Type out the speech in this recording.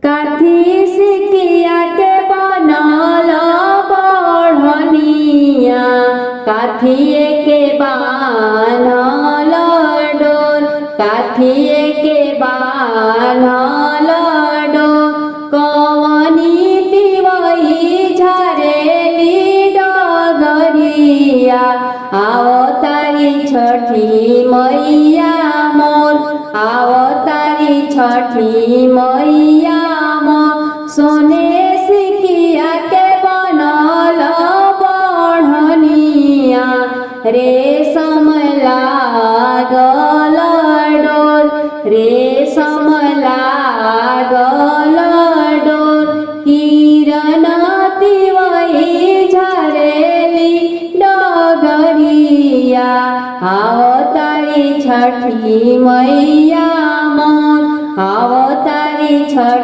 काठी सिकिया के बनल बढ़निया, काठिए के बान्हल डोर, काठिए के बान्हल डोर। कवनी तिवई झरेली डगरिया, आवतारी छठी मैया मोर, आवतारी छठी मैया मोर। सोने सिकिया के बनल बढ़निया, रेशम लागल डोर, रेशम लागल डोर। किरण तिवई झरेली डगरिया, आवतारी छठी मैया मोर, आवतारी छठी।